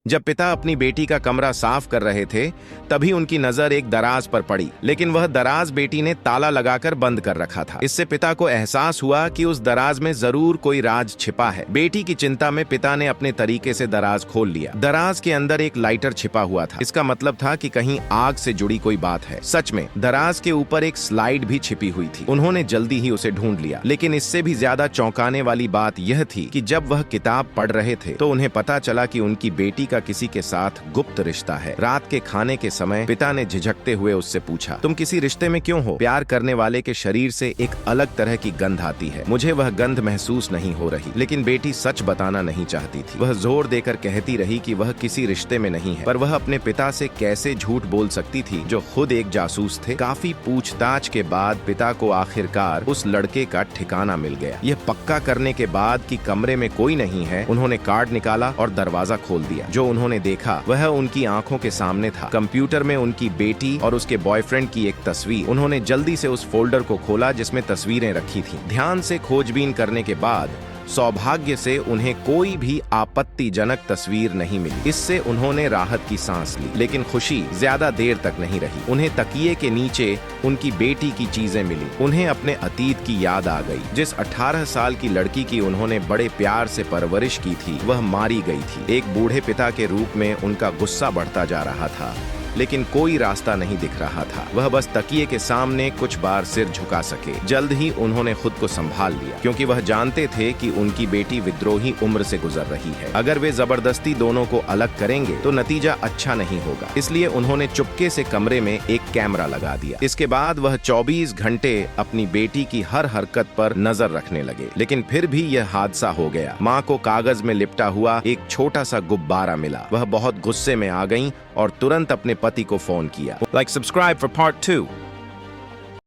जब पिता अपनी बेटी का कमरा साफ कर रहे थे तभी उनकी नजर एक दराज पर पड़ी, लेकिन वह दराज बेटी ने ताला लगाकर बंद कर रखा था। इससे पिता को एहसास हुआ कि उस दराज में जरूर कोई राज छिपा है। बेटी की चिंता में पिता ने अपने तरीके से दराज खोल लिया। दराज के अंदर एक लाइटर छिपा हुआ था। इसका मतलब था कि कहीं आग से जुड़ी कोई बात है। सच में दराज के ऊपर एक स्लाइड भी छिपी हुई थी। उन्होंने जल्दी ही उसे ढूंढ लिया, लेकिन इससे भी ज्यादा चौंकाने वाली बात यह थी कि जब वह किताब पढ़ रहे थे तो उन्हें पता चला कि उनकी बेटी का किसी के साथ गुप्त रिश्ता है। रात के खाने के समय पिता ने झिझकते हुए उससे पूछा, तुम किसी रिश्ते में क्यों हो? प्यार करने वाले के शरीर से एक अलग तरह की गंध आती है। मुझे वह गंध महसूस नहीं हो रही। लेकिन बेटी सच बताना नहीं चाहती थी। वह जोर देकर कहती रही कि वह किसी रिश्ते में नहीं है, पर वह अपने पिता से कैसे झूठ बोल सकती थी जो खुद एक जासूस थे। काफी पूछताछ के बाद पिता को आखिरकार उस लड़के का ठिकाना मिल गया। यह पक्का करने के बाद कि कमरे में कोई नहीं है, उन्होंने कार्ड निकाला और दरवाजा खोल दिया। जो उन्होंने देखा वह उनकी आंखों के सामने था। कंप्यूटर में उनकी बेटी और उसके बॉयफ्रेंड की एक तस्वीर। उन्होंने जल्दी से उस फोल्डर को खोला जिसमें तस्वीरें रखी थीं। ध्यान से खोजबीन करने के बाद सौभाग्य से उन्हें कोई भी आपत्तिजनक तस्वीर नहीं मिली। इससे उन्होंने राहत की सांस ली, लेकिन खुशी ज्यादा देर तक नहीं रही। उन्हें तकिए के नीचे उनकी बेटी की चीजें मिली। उन्हें अपने अतीत की याद आ गई। जिस 18 साल की लड़की की उन्होंने बड़े प्यार से परवरिश की थी वह मारी गई थी। एक बूढ़े पिता के रूप में उनका गुस्सा बढ़ता जा रहा था, लेकिन कोई रास्ता नहीं दिख रहा था। वह बस तकिए के सामने कुछ बार सिर झुका सके। जल्द ही उन्होंने खुद को संभाल लिया, क्योंकि वह जानते थे कि उनकी बेटी विद्रोही उम्र से गुजर रही है। अगर वे जबरदस्ती दोनों को अलग करेंगे तो नतीजा अच्छा नहीं होगा। इसलिए उन्होंने चुपके से कमरे में एक कैमरा लगा दिया। इसके बाद वह 24 घंटे अपनी बेटी की हर हरकत पर नजर रखने लगे। लेकिन फिर भी यह हादसा हो गया। माँ को कागज में लिपटा हुआ एक छोटा सा गुब्बारा मिला। वह बहुत गुस्से में आ गईं और तुरंत अपने पति को फोन किया। Like, subscribe for part 2.